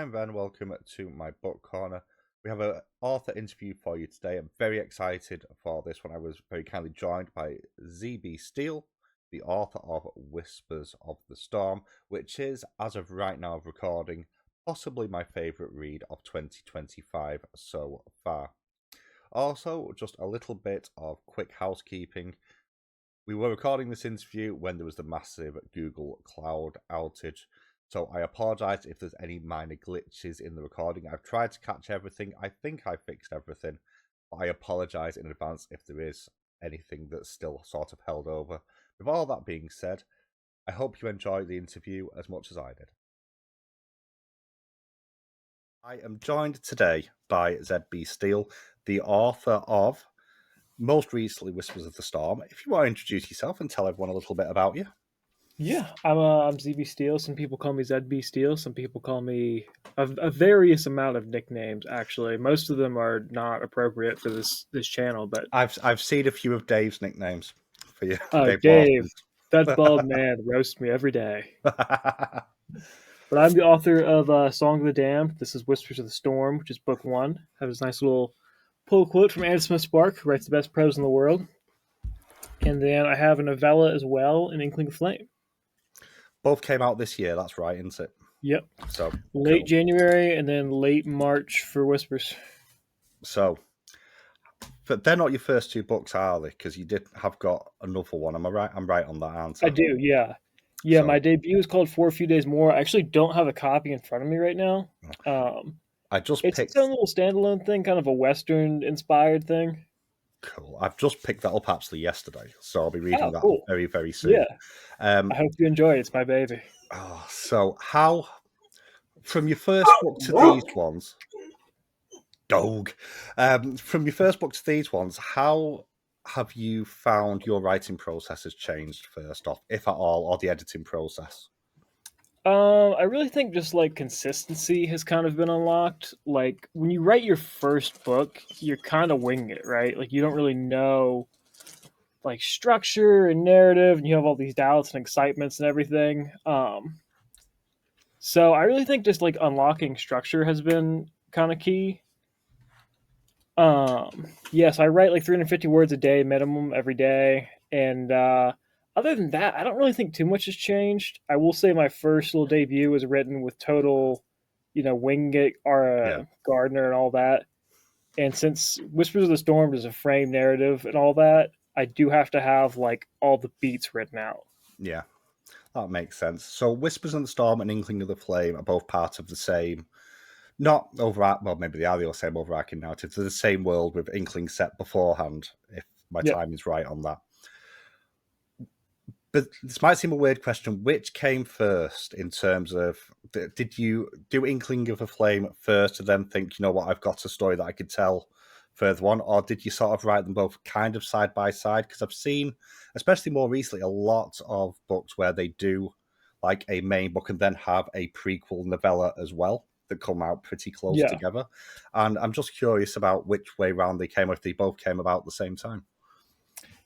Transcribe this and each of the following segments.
and then welcome to my book corner. We have an author interview for you today. I'm very excited for this one. I was very kindly joined by Z.B.Steele, the author of Whispers of the Storm, which is, as of right now of recording, possibly my favourite read of 2025 so far. Also, just a little bit of quick housekeeping. We were recording this interview when there was the massive Google Cloud outage, so I apologise if there's any minor glitches in the recording. I've tried to catch everything. I think I fixed everything, but I apologise in advance if there is anything that's still sort of held over. With all that being said, I hope you enjoy the interview as much as I did. I am joined today by Z.B.Steele, the author of most recently Whispers of the Storm. If you want to introduce yourself and tell everyone a little bit about you. Yeah, I'm Z.B.Steele. Some people call me Z.B.Steele. Some people call me a various amount of nicknames. Actually, most of them are not appropriate for this channel. But I've seen a few of Dave's nicknames for you. Dave Dave, that bald man roasts me every day. But I'm the author of Song of the Damned. This is Whispers of the Storm, which is book one. I have this nice little pull quote from Adam Smith Spark, who writes the best prose in the world. And then I have a novella as well, An Inkling of Flame. Both came out this year, that's right, isn't it? Yep. So late cool. January and then late March for Whispers. So, but they're not your first two books, are they? Because you have got another one. Am I right? I'm right on that answer. I do, yeah. Yeah, so, my debut is called For a Few Days More. I actually don't have a copy in front of me right now. I just it's picked its own little standalone thing, kind of a Western-inspired thing. Cool. I've just picked that up actually yesterday, so I'll be reading that very, very soon. Yeah. I hope you enjoy it. It's my baby. So how, from your first book to these ones, from your first book to these ones, how have you found your writing process has changed first off, if at all, or the editing process? I really think just like consistency has kind of been unlocked. Like when you write your first book, you're kind of winging it, right? Like you don't really know like structure and narrative, and you have all these doubts and excitements and everything. So I really think just like unlocking structure has been kind of key. Yes, I write like 350 words a day minimum every day, and other than that, I don't really think too much has changed. I will say my first little debut was written with total, winging it, Gardner and all that. And since Whispers of the Storm is a frame narrative and all that, I do have to have like all the beats written out. Yeah, that makes sense. So Whispers of the Storm and Inkling of the Flame are both part of the same, not overarching, well, maybe they are the same overarching narrative. They're the same world with Inkling set beforehand, if my time is right on that. But this might seem a weird question. Which came first in terms of, did you do Inkling of a Flame first and then think, you know what, I've got a story that I could tell further on? Or did you sort of write them both kind of side by side? Because I've seen, especially more recently, a lot of books where they do like a main book and then have a prequel novella as well that come out pretty close together. And I'm just curious about which way round they came, or if they both came about at the same time.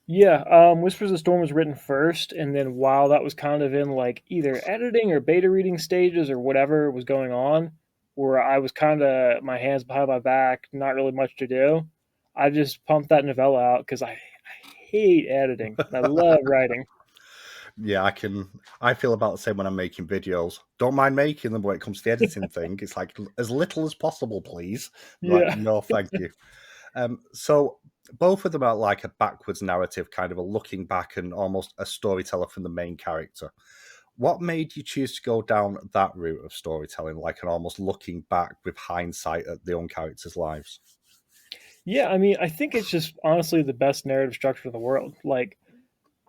Yeah, Whispers of the Storm was written first, and then while that was kind of in like either editing or beta reading stages or whatever was going on, where I was kind of my hands behind my back, not really much to do, I just pumped that novella out because I hate editing. I love writing. Yeah, I feel about the same when I'm making videos. Don't mind making them, but when it comes to the editing thing, it's like as little as possible, please. Like, no, thank you. So both of them are like a backwards narrative, kind of a looking back and almost a storyteller from the main character. What made you choose to go down that route of storytelling, like an almost looking back with hindsight at the own characters' lives? Yeah, I mean, I think it's just honestly the best narrative structure in the world. Like,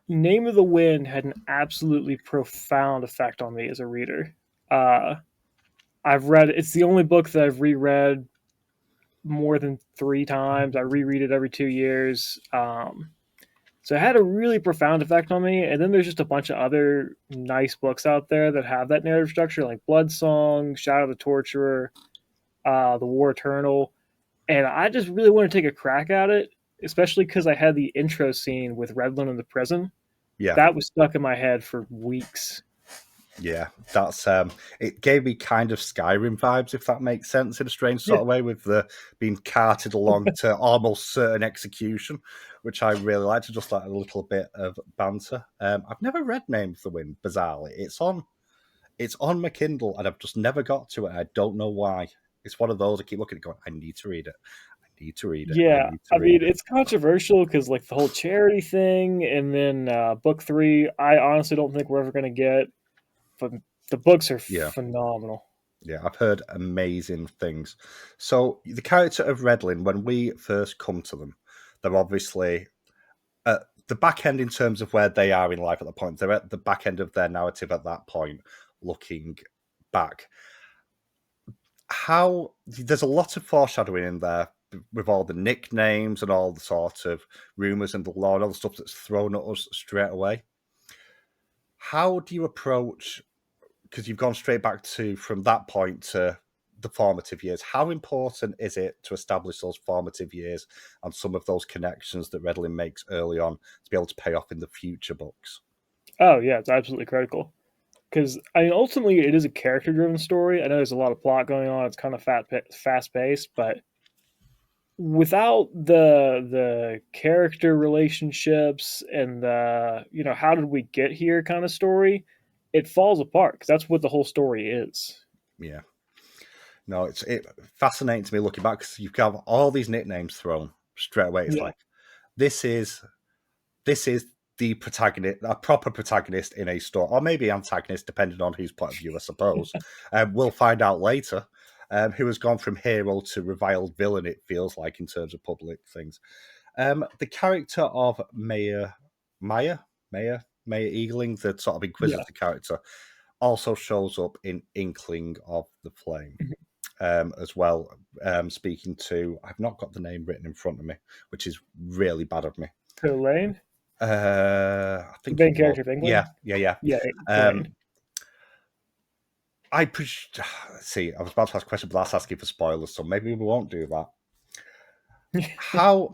Name of the Wind had an absolutely profound effect on me as a reader. I've read it's the only book that I've reread more than 3 times. I reread it every 2 years. So it had a really profound effect on me. And then there's just a bunch of other nice books out there that have that narrative structure, like Blood Song, Shadow of the Torturer, The War Eternal. And I just really want to take a crack at it, especially because I had the intro scene with Redland in the prison. Yeah. That was stuck in my head for weeks. Yeah, that's it gave me kind of Skyrim vibes, if that makes sense, in a strange Yeah. sort of way, with the being carted along to almost certain execution, which I really liked. Just like a little bit of banter. I've never read Name of the Wind, bizarrely. It's on my Kindle, and I've just never got to it. I don't know why. It's one of those I keep looking at, it going, I need to read it. I need to read it. I Yeah, need to I read mean, it. it's controversial because like the whole charity thing, and then book three, I honestly don't think we're ever going to get, but the books are Yeah. phenomenal. Yeah, I've heard amazing things. So the character of Redlin, when we first come to them, they're obviously at the back end in terms of where they are in life at the point. They're at the back end of their narrative at that point, looking back. How there's a lot of foreshadowing in there with all the nicknames and all the sort of rumors and the lore and all the stuff that's thrown at us straight away. How do you approach, because you've gone straight back to from that point to the formative years, how important is it to establish those formative years and some of those connections that Redlin makes early on to be able to pay off in the future books? Oh yeah, it's absolutely critical because I mean, ultimately, it is a character-driven story. I know there's a lot of plot going on. It's kind of fast-paced, but without the character relationships and the how did we get here kind of story, it falls apart because that's what the whole story is. Yeah. No, it fascinates me looking back because you've got all these nicknames thrown straight away. It's Yeah. like this is this is the protagonist, a proper protagonist in a story, or maybe antagonist, depending on whose point of view, I suppose. We'll find out later. Who has gone from hero to reviled villain? It feels like in terms of public things. The character of Maya Eagling, the sort of Yeah. inquisitor character, also shows up in Inkling of the Flame as well. Speaking to, I've not got the name written in front of me, which is really bad of me. Elaine, I the think main it was. character of Yeah, England. yeah. Yeah, Um, Elaine. I see. I was about to ask a question, but that's asking for spoilers, so maybe we won't do that. How,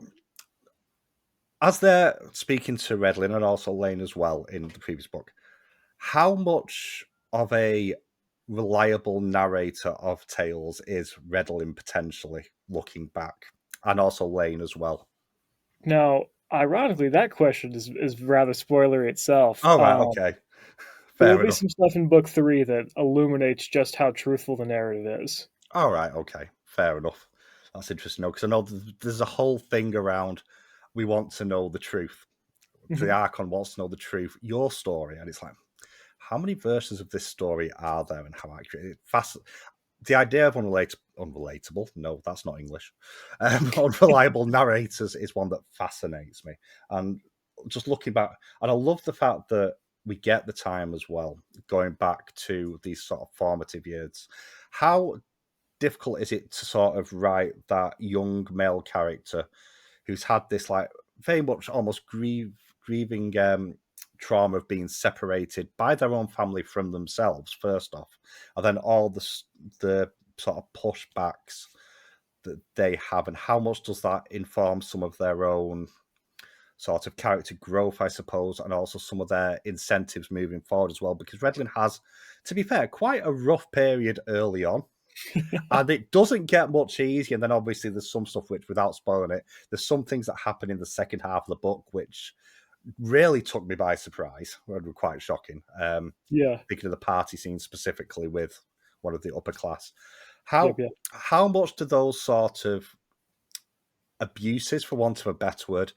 as they're speaking to Redlin and also Lane as well in the previous book, how much of a reliable narrator of tales is Redlin potentially looking back, and also Lane as well? Now, ironically, that question is rather spoilery itself. All right, okay, There will fair be enough. some stuff in book three that illuminates just how truthful the narrative is. All right, okay, fair enough. That's interesting, because I know there's a whole thing around we want to know the truth. The Mhm. Archon wants to know the truth, your story, and it's like, how many versions of this story are there, and how accurate? The idea of unrelatable. No, that's not English. Unreliable narrators is one that fascinates me, and just looking back, and I love the fact that we get the time as well, going back to these sort of formative years. How difficult is it to sort of write that young male character who's had this like very much almost grieving trauma of being separated by their own family from themselves first off, and then all the sort of pushbacks that they have, and how much does that inform some of their own sort of character growth, I suppose, and also some of their incentives moving forward as well, because Redlin has, to be fair, quite a rough period early on, and it doesn't get much easier. And then obviously there's some stuff which, without spoiling it, there's some things that happen in the second half of the book which really took me by surprise. Were quite shocking. Yeah. Thinking of the party scene specifically with one of the upper class. Yep. How Yep. how much do those sort of abuses, for want of a better word,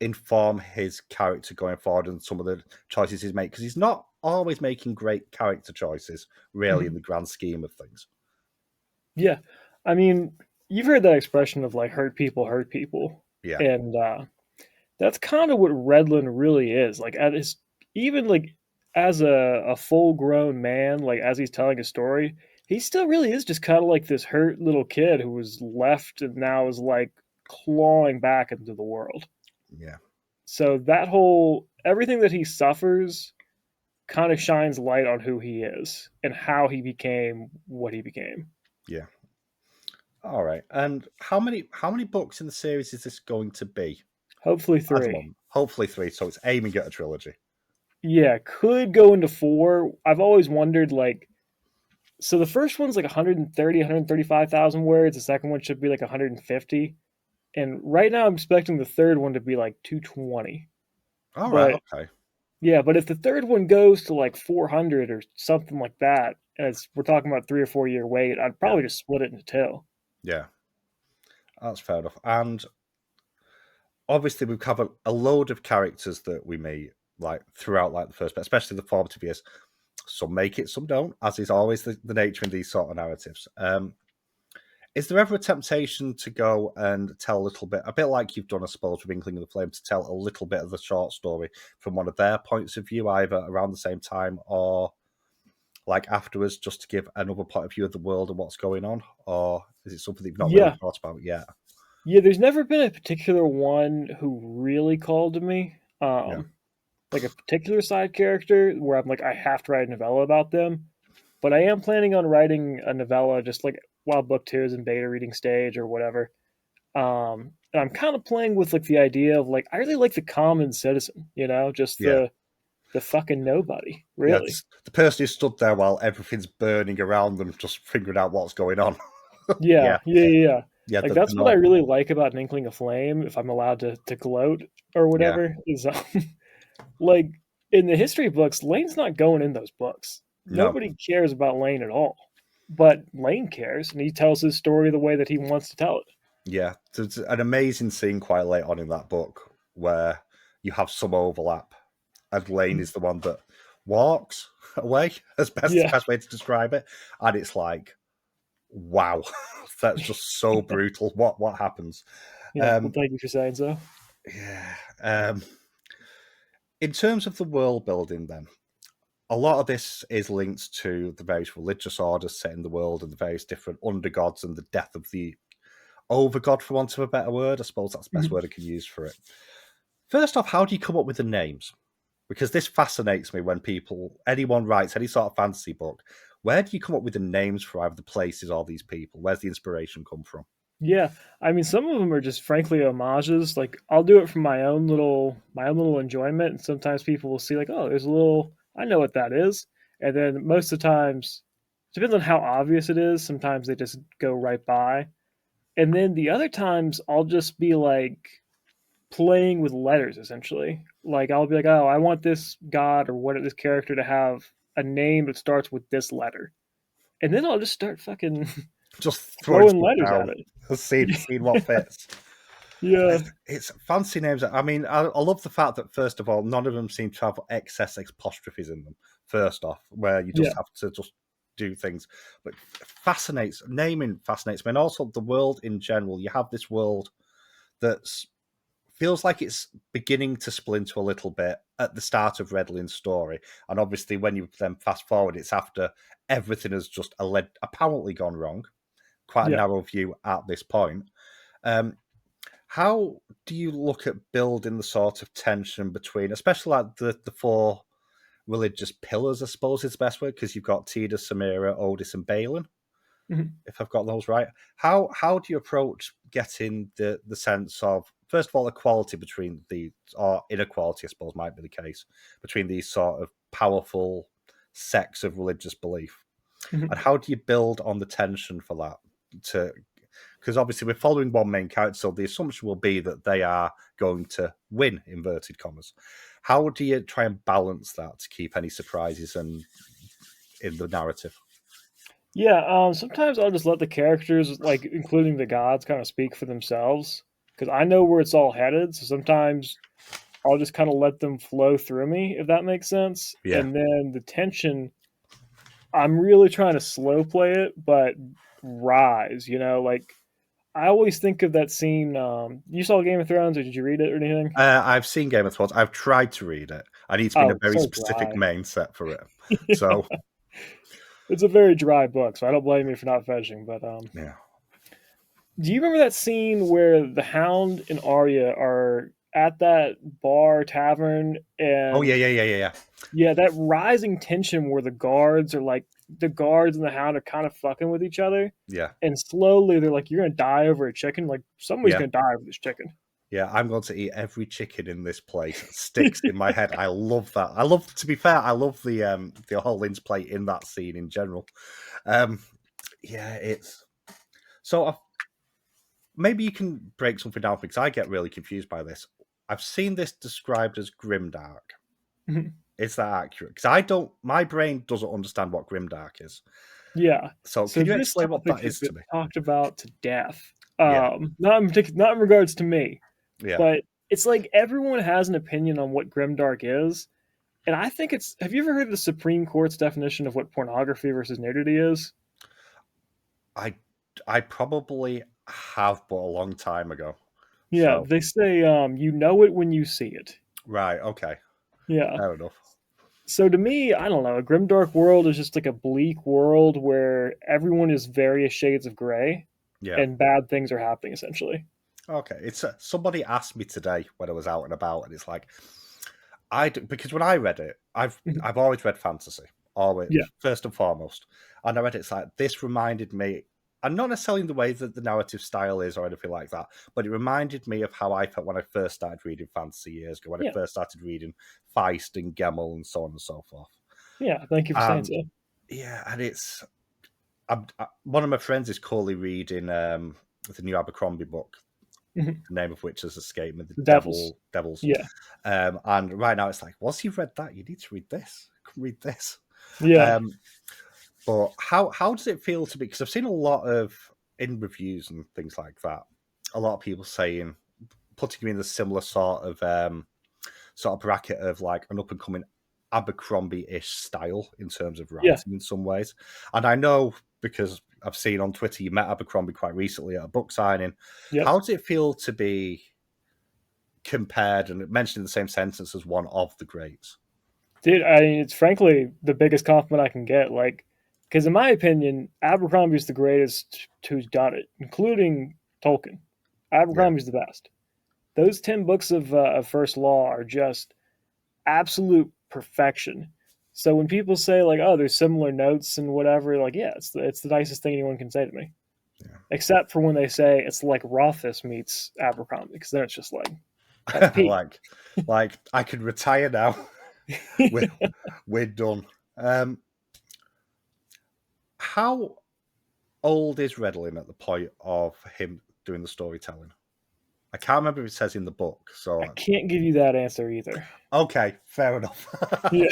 inform his character going forward and some of the choices he's made? Because he's not always making great character choices, really, in Mhm. the grand scheme of things. Yeah. I mean, you've heard that expression of like hurt people, Yeah, and that's kind of what Redlin really is. Like at his even like as a full grown man, like as he's telling his story, he still really is just kind of like this hurt little kid who was left and now is like clawing back into the world. yeah, So that whole everything that he suffers kind of shines light on who he is and how he became what he became. yeah. All right. And how many books in the series is this going to be Hopefully at the three. moment? Hopefully three. So it's aiming at a trilogy. Yeah, could go into 4. I've always wondered, like, so the first one's like 130, 135,000 words. The second one should be like 150. And right now I'm expecting the third one to be like 220. All right, But okay. yeah, but if the third one goes to like 400 or something like that, and we're talking about 3 or 4 year wait, I'd Yeah, probably just split it into two. yeah, that's fair enough. And obviously, we've covered a load of characters that we meet like throughout like the first bit, especially the formative years. Some make it, some don't, as is always the nature in these sort of narratives. Is there ever a temptation to go and tell a bit like you've done, I suppose, with Inkling of the Flame, to tell a little bit of the short story from one of their points of view, either around the same time or like afterwards, just to give another point of view of the world and what's going on? Or is it something that you've not really Yeah, thought about yet? yeah. There's never been a particular one who really called to me. Yeah, Like a particular side character where I'm like, I have to write a novella about them. But I am planning on writing a novella just like while book two is in beta reading stage or whatever. And I'm kind of playing with like the idea of like I really like the common citizen, just yeah. the fucking nobody, Yeah, really. the person who stood there while everything's burning around them, just figuring out what's going on. Yeah, Yeah, yeah, yeah, yeah. yeah, Like the that's what I not. really like about an Inkling of Flame, if I'm allowed to gloat or Yeah, whatever, is like in the history books, Lane's not going in those books. no, Nobody cares about Lane at all. But Lane cares, and he tells his story the way that he wants to tell it. yeah. There's an amazing scene quite late on in that book where you have some overlap, and Lane is the one that walks away, as Yeah, best way to describe it, and it's like, wow, that's just so brutal. What happens? yeah. Well, Um, thank you for saying so. yeah. In terms of the world building, then, a lot of this is linked to the various religious orders set in the world and the various different undergods and the death of the overgod, for want of a better word. I suppose that's the best Mhm. word I can use for it. First off, how do you come up with the names? Because this fascinates me when anyone writes any sort of fantasy book. Where do you come up with the names for either the places or these people? Where's the inspiration come from? Yeah, I mean, some of them are just frankly homages. Like, I'll do it for my own little enjoyment, and sometimes people will see like, oh, there's a little, I know what that is, and then most of the times, depends on how obvious it is. Sometimes they just go right by, and then the other times I'll just be like playing with letters essentially. Like I'll be like, oh, I want this god or what this character to have a name that starts with this letter, and then I'll just start fucking Just throwing throwing stuff letters at down, it. seeing what fits. Yeah, It's fancy names. I mean, I love the fact that, first of all, none of them seem to have excess apostrophes in them, first off, where you yeah. just have to just do things. But naming fascinates me. And also the world in general. You have this world that's feels like it's beginning to splinter a little bit at the start of Redlin's story. And obviously, when you then fast forward, it's after everything has just apparently gone wrong. Quite a Yeah. narrow view at this point. Um, how do you look at building the sort of tension between, especially like the four religious pillars, I suppose is the best word, because you've got Teda, Samira, Otis, and Balin, Mhm. if I've got those right. How do you approach getting the sense of, first of all, equality between the, or inequality, I suppose might be the case, between these sort of powerful sects of religious belief? Mhm. And how do you build on the tension for that to, because obviously we're following one main character, so the assumption will be that they are going to win, inverted commas. How do you try and balance that to keep any surprises and in the narrative? Yeah, sometimes I'll just let the characters, like including the gods, kind of speak for themselves because I know where it's all headed. So sometimes I'll just kind of let them flow through me, if that makes sense. Yeah. And then the tension, I'm really trying to slow play it, but rise. Like I always think of that scene. You saw Game of Thrones, or did you read it or anything? I've seen Game of Thrones. I've tried to read it. I need to be in a Oh, very so specific dry. mindset for it. Yeah, So, it's a very dry book, so I don't blame you for not finishing. But yeah. do you remember that scene where the Hound and Arya are at that bar tavern Oh, yeah, and yeah, yeah, yeah, yeah. yeah, that rising tension where the guards and the Hound are kind of fucking with each other Yeah, and slowly they're like, you're gonna die over a chicken, like somebody's yeah. gonna die over this chicken. Yeah, I'm going to eat every chicken in this place. It sticks in my head. I love that. I love, to be fair, I love the whole interplay in that scene in general. Um, yeah, it's so. Maybe you can break something down because I get really confused by this. I've seen this described as grimdark. Is that accurate? Because I don't. My brain doesn't understand what grimdark is. Yeah. So, So can you this explain what topic that has is been to me? talked about to death. Yeah, Not in regards to me, yeah. but it's like everyone has an opinion on what grimdark is. And I think it's. Have you ever heard of the Supreme Court's definition of what pornography versus nudity is? I I probably have, but a long time ago. Yeah, So, they say you know it when you see it. right, okay, Yeah. fair enough. So to me, I don't know. A grimdark world is just like a bleak world where everyone is various shades of gray, Yeah. and bad things are happening essentially. Okay, it's somebody asked me today when I was out and about, and it's like because when I read it, Mhm. I've always read fantasy, always Yeah, first and foremost, and I read it, it's like this reminded me, and not necessarily in the way that the narrative style is or anything like that, but it reminded me of how I felt when I first started reading fantasy years ago, when I yeah, first started reading Feist and Gemmell and so on and so forth. yeah. Thank you for saying And so. yeah, and one of my friends is currently reading the new Abercrombie book, Mhm. the name of which has escaped me, the The Devils. Devils. Yeah, And right now it's like, once you've read that, you need to read this. Read this. yeah, Um, but how does it feel to be? Because I've seen a lot of in reviews and things like that, a lot of people saying, putting you in the similar sort of bracket of like an up and coming Abercrombie-ish style in terms of yeah, writing in some ways. And I know because I've seen on Twitter you met Abercrombie quite recently at a book signing. yep. How does it feel to be compared and mentioned in the same sentence as one of the greats? Dude, I mean, it's frankly the biggest compliment I can get. Like, because in my opinion, Abercrombie's the greatest who's done it, including Tolkien. Yeah. Abercrombie's the best. Those 10 books of First Law are just absolute perfection. So when people say like, "Oh, there's similar notes and whatever," like, yeah, it's the nicest thing anyone can say to me. Except for when they say it's like Rothfuss meets Abercrombie, because then it's just like that's peak. like I could retire now. we're, we're done. How old is Redlin at the point of him doing the storytelling? I can't remember if it says in the book. I So can't give you that answer either. okay, fair enough. Yeah,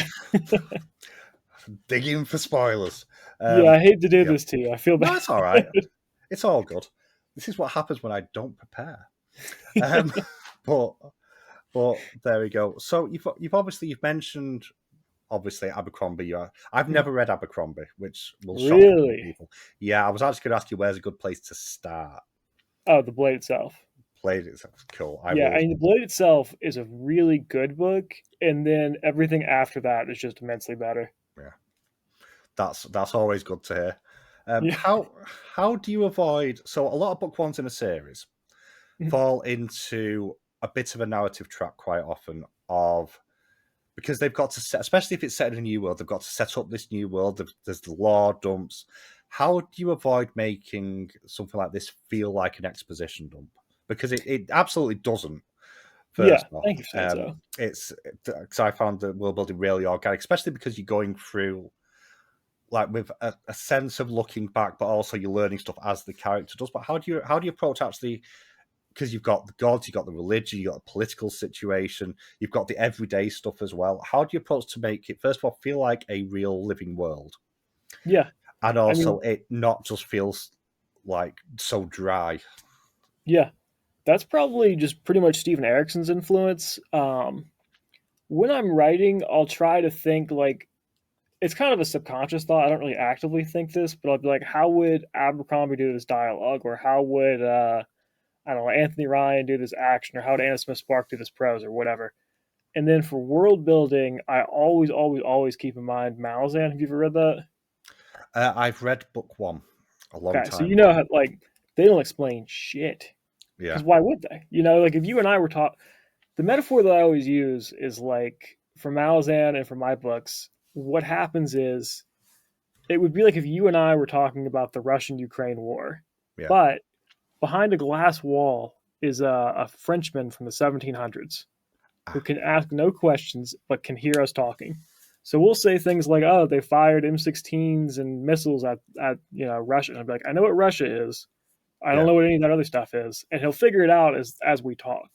Digging for spoilers. yeah. I hate to do Yeah, this to you. I feel no, bad. it's all right. It's all good. This is what happens when I don't prepare. Um, but there we go. So you've mentioned obviously Abercrombie. I've never read Abercrombie, which will shock a couple of Really? people. Yeah, I was actually going to ask you where's a good place to start. Oh, the Blade itself. Played it, cool. I Yeah, I will. mean, the Blade itself is a really good book, and then everything after that is just immensely better. Yeah, that's always good to hear. Yeah, How do you avoid? So a lot of book ones in a series fall into a bit of a narrative trap quite often of because they've got to set, especially if it's set in a new world, they've got to set up this new world. There's the lore dumps. How do you avoid making something like this feel like an exposition dump? Because it absolutely doesn't. yeah. First off, Thank you for saying so. it's because I found the world building really organic, especially because you're going through like with a sense of looking back, but also you're learning stuff as the character does. But how do you approach actually? Because you've got the gods, you've got the religion, you've got the political situation, you've got the everyday stuff as well. How do you approach to make it, first of all, feel like a real living world? Yeah, And I also mean, it not just feels like so dry. yeah. That's probably just pretty much Steven Erickson's influence. When I'm writing, I'll try to think like it's kind of a subconscious thought. I don't really actively think this, but I'll be like, how would Abercrombie do this dialogue, or how would I don't know Anthony Ryan do this action, or how would Anna Smith Spark do this prose, or whatever. And then for world building, I always keep in mind Malazan. Have you ever read that? I've read book one a long Okay, so time you know ago. how like they don't explain shit Yeah, because why would they? You know, like if you and I were taught, the metaphor that I always use is like for Malazan and for my books, what happens is it would be like if you and I were talking about the Russian Ukraine war, yeah, but behind a glass wall is a Frenchman from the 1700s who Ah, can ask no questions but can hear us talking. So we'll say things like, "Oh, they fired M16s and missiles at Russia." And I'll be like, "I know what Russia is. I don't yeah, know what any of that other stuff is," and he'll figure it out as we talk.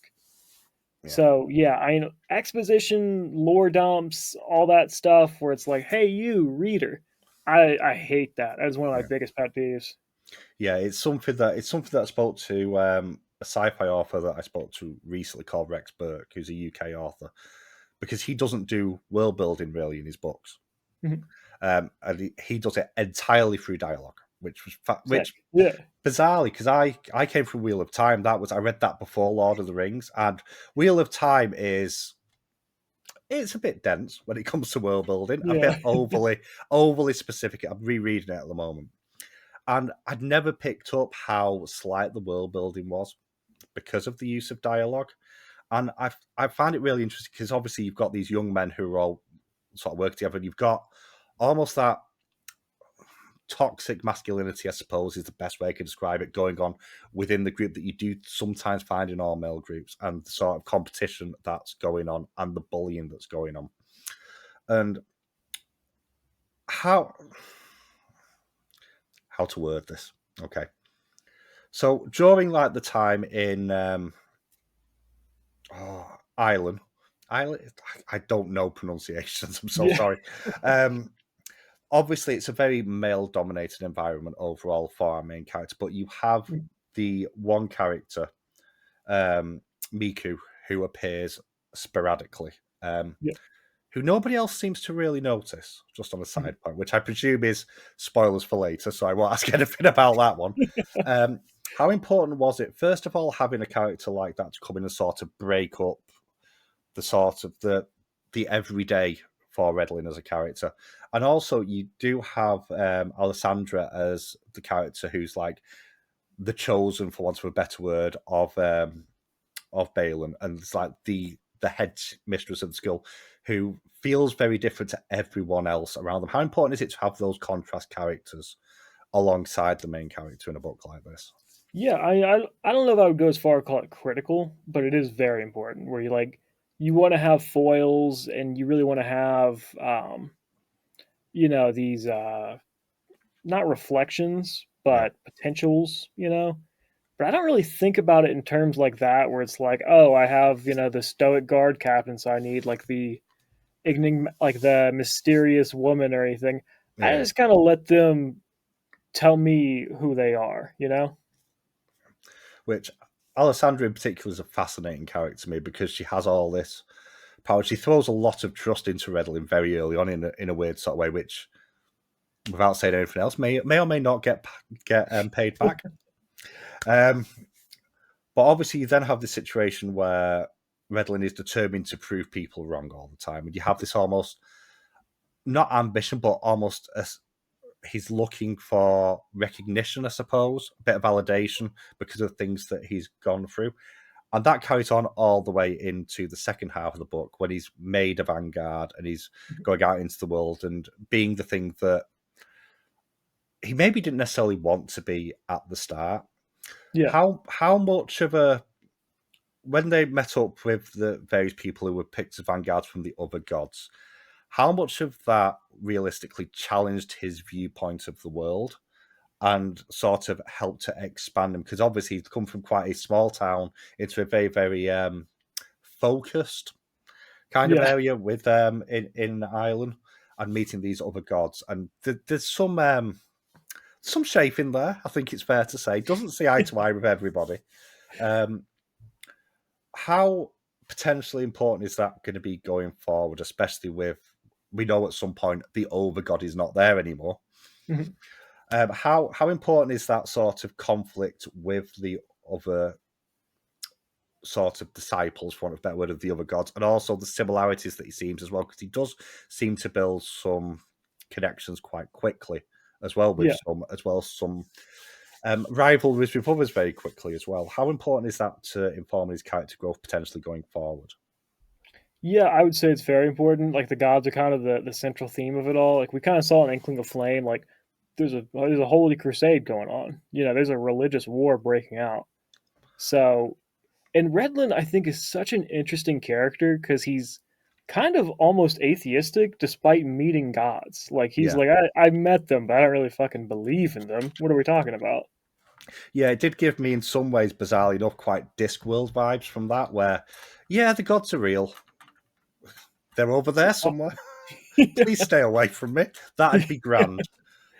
yeah, So yeah, I know exposition, lore dumps, all that stuff where it's like, "Hey, you reader," I hate that. That is one of my yeah, biggest pet peeves. yeah. It's something that I spoke to a sci-fi author that I spoke to recently called Rex Burke, who's a UK author, because he doesn't do world building really in his books. Mhm. And he does it entirely through dialogue, which was Same. which Yeah, bizarrely, because I came from Wheel of Time. I read that before Lord of the Rings, and Wheel of Time it's a bit dense when it comes to world building, a yeah, bit overly specific. I'm rereading it at the moment, and I'd never picked up how slight the world building was because of the use of dialogue. And I find it really interesting because obviously you've got these young men who are all sort of work together, and you've got almost that toxic masculinity, I suppose, is the best way I could describe it, going on within the group that you do sometimes find in all male groups, and the sort of competition that's going on and the bullying that's going on. And how how to word this? Okay, so during like the time in Ireland, Ireland, I don't know pronunciations. I'm so yeah. sorry. Um, Obviously, it's a very male-dominated environment overall for our main character, but you have the one character, um, Miku, who appears sporadically, Yeah. who nobody else seems to really notice. Just on a Mhm. side point, which I presume is spoilers for later, so I won't ask anything about that one. Um, how important was it, first of all, having a character like that to come in and sort of break up the sort of the everyday for Redlin as a character, and also you do have Alessandra as the character who's like the chosen, for want of a better word, of Balin, and it's like the head mistress of the school, who feels very different to everyone else around them. How important is it to have those contrast characters alongside the main character in a book like this? Yeah, I don't know if I would go as far to call it critical, but it is very important. Where you want to have foils, and you really want to have these not reflections, Yeah, but potentials. But I don't really think about it in terms like that, where it's like, oh, I have the stoic guard captain, so I need like like the mysterious woman or anything. I yeah. just kind of let them tell me who they are. Which Alessandra in particular is a fascinating character to me because she has all this power. She throws a lot of trust into Redlin very early on in a weird sort of way, which, without saying anything else, may or may not get paid back. Um, but obviously, you then have this situation where Redlin is determined to prove people wrong all the time, and you have this almost not ambition, but almost he's looking for recognition, I suppose, a bit of validation because of things that he's gone through. And that carries on all the way into the second half of the book when he's made a vanguard and he's going out into the world and being the thing that he maybe didn't necessarily want to be at the start. Yeah, How much of a, when they met up with the various people who were picked as vanguards from the other gods, how much of that realistically challenged his viewpoint of the world and sort of helped to expand him? Because obviously he's come from quite a small town into a very, very focused kind of yeah. area with in Ireland, and meeting these other gods. And there's some shape in there, I think it's fair to say. Doesn't see eye to eye with everybody. Um, how potentially important is that going to be going forward, especially with, we know at some point the over god is not there anymore. Mhm. How important is that sort of conflict with the other sort of disciples, for want of a better word, of the other gods, and also the similarities that he seems as well, because he does seem to build some connections quite quickly as well with Yeah. some rivalries with others very quickly as well. How important is that to inform his character growth potentially going forward? Yeah, I would say it's very important. Like the gods are kind of the central theme of it all. Like we kind of saw an inkling of flame. Like there's a holy crusade going on. There's a religious war breaking out. So And Redland, I think, is such an interesting character because he's kind of almost atheistic despite meeting gods. Like he's Yeah. like, I met them, but I don't really fucking believe in them. What are we talking about? Yeah, it did give me, in some ways, bizarrely enough, quite Discworld vibes from that, where, yeah, the gods are real. They're over there somewhere. Please stay away from me. That'd be grand.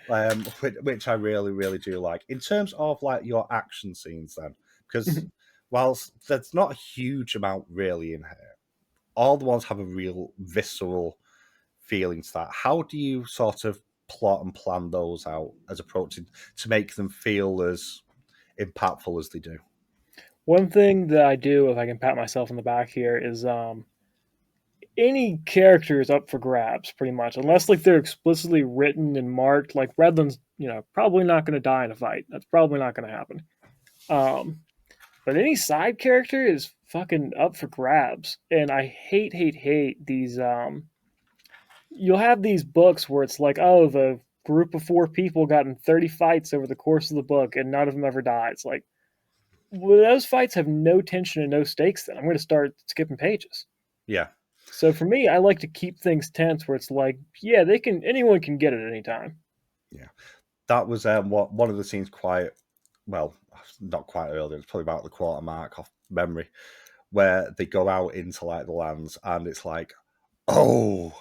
Which I really, really do like. In terms of like your action scenes, then, because whilst there's not a huge amount really in here, all the ones have a real visceral feeling to that. How do you sort of plot and plan those out as approaching to make them feel as impactful as they do? One thing that I do, if I can pat myself on the back here, is any character is up for grabs, pretty much, unless like they're explicitly written and marked. Like Redland's, probably not going to die in a fight. That's probably not going to happen. Um, but any side character is fucking up for grabs, and I hate these. You'll have these books where it's like, oh, the group of 4 people got in 30 fights over the course of the book, and none of them ever died. It's like, well, those fights have no tension and no stakes. Then I'm going to start skipping pages. Yeah. So for me, I like to keep things tense where it's like, yeah, anyone can get it at any time. Yeah. That was one of the scenes quite, well, not quite early, it's probably about the quarter mark off memory, where they go out into like the lands and it's like, oh,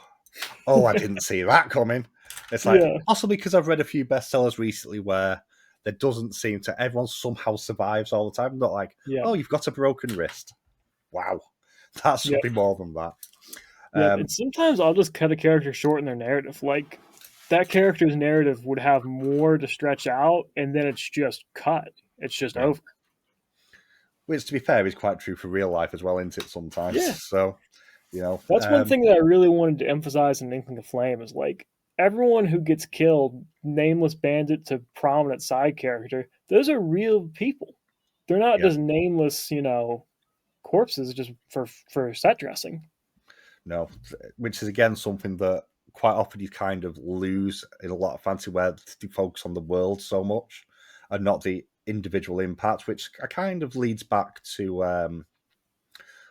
I didn't see that coming. It's like, Yeah. possibly because I've read a few bestsellers recently where there doesn't seem to, everyone somehow survives all the time. Not like, Yeah. oh, you've got a broken wrist. Wow. That should Yep. be more than that. Yep. And sometimes I'll just cut a character short in their narrative. Like that character's narrative would have more to stretch out, and then it's just cut. It's just Yeah. over. Which, to be fair, is quite true for real life as well, isn't it, sometimes? Yeah. So, That's one thing that I really wanted to emphasize in Inkling of Flame is like everyone who gets killed, nameless bandit to prominent side character, those are real people. They're not yeah. just nameless, corpses just for set dressing. No, which is again something that quite often you kind of lose in a lot of fantasy where they focus on the world so much and not the individual impact, which kind of leads back to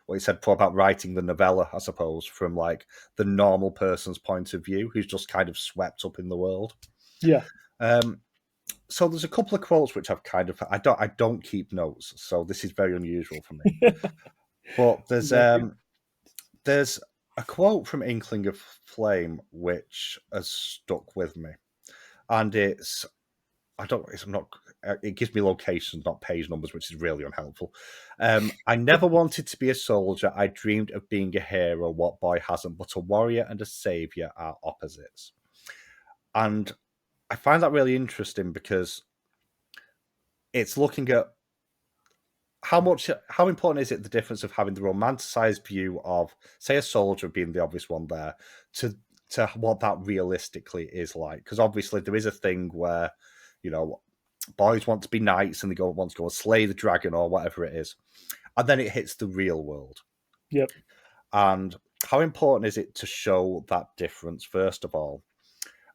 what you said before about writing the novella, I suppose, from like the normal person's point of view who's just kind of swept up in the world. Yeah. So there's a couple of quotes which I've kind of I don't keep notes, so this is very unusual for me. But there's a quote from Inkling of Flame which has stuck with me, and it gives me locations, not page numbers, which is really unhelpful. I never wanted to be a soldier. I dreamed of being a hero. What boy hasn't? But a warrior and a savior are opposites. And I find that really interesting because it's looking at how important is it, the difference of having the romanticized view of, say, a soldier being the obvious one there, to what that realistically is like. Because obviously there is a thing where, boys want to be knights and they want to go and slay the dragon or whatever it is. And then it hits the real world. Yep. And how important is it to show that difference, first of all?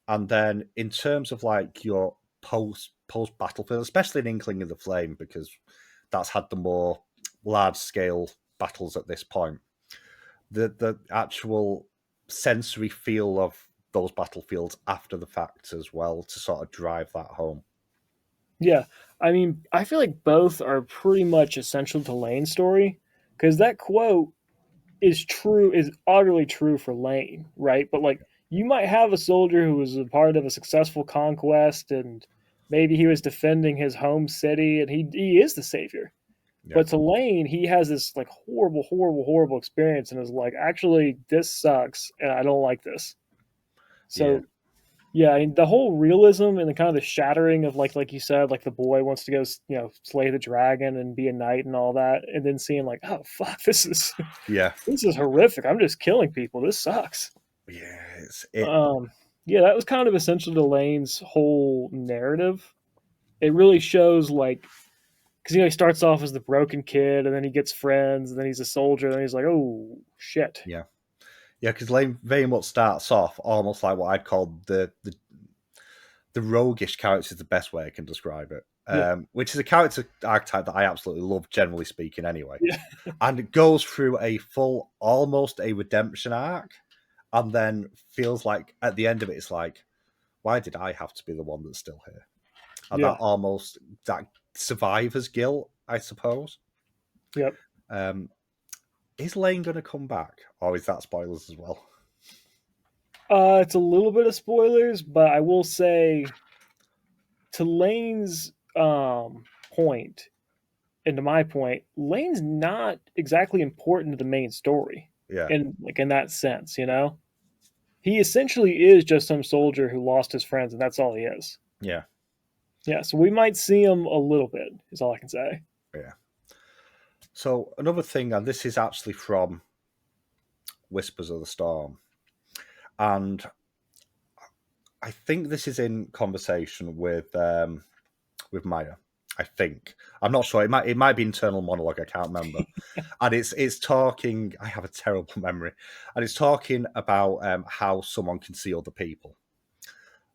And then in terms of like your post battlefield, especially in Inkling of the Flame, because that's had the more large scale battles at this point, the actual sensory feel of those battlefields after the fact as well, to sort of drive that home. Yeah. I mean, I feel like both are pretty much essential to Lane's story because that quote is utterly true for Lane, right? But like, you might have a soldier who was a part of a successful conquest and maybe he was defending his home city and he is the savior. Yeah. But to Lane, he has this like horrible experience and is like, actually, this sucks and I don't like this. So yeah, I mean, the whole realism and the kind of the shattering of like you said, like the boy wants to go, slay the dragon and be a knight and all that, and then seeing like, oh fuck, this is horrific. I'm just killing people. This sucks. Yeah, yeah, that was kind of essential to Lane's whole narrative. It really shows like, because he starts off as the broken kid, and then he gets friends, and then he's a soldier, and then he's like, oh shit. Yeah, because Lane very much starts off almost like what I'd call the roguish character is the best way I can describe it. Yeah. which is a character archetype that I absolutely love, generally speaking, anyway. Yeah. And it goes through a full, almost a redemption arc, and then feels like at the end of it, it's like, why did I have to be the one that's still here? And Yeah. that survivor's guilt, I suppose. Yep. Is Lane going to come back, or is that spoilers as well? It's a little bit of spoilers, but I will say, to Lane's point, and to my point, Lane's not exactly important to the main story. Yeah. In that sense, he essentially is just some soldier who lost his friends, and that's all he is. Yeah. Yeah, so we might see him a little bit, is all I can say. Yeah. So another thing, and this is actually from Whispers of the Storm, and I think this is in conversation with Maya. I think, I'm not sure. It might be internal monologue. I can't remember. And it's talking. I have a terrible memory, and it's talking about how someone can see other people.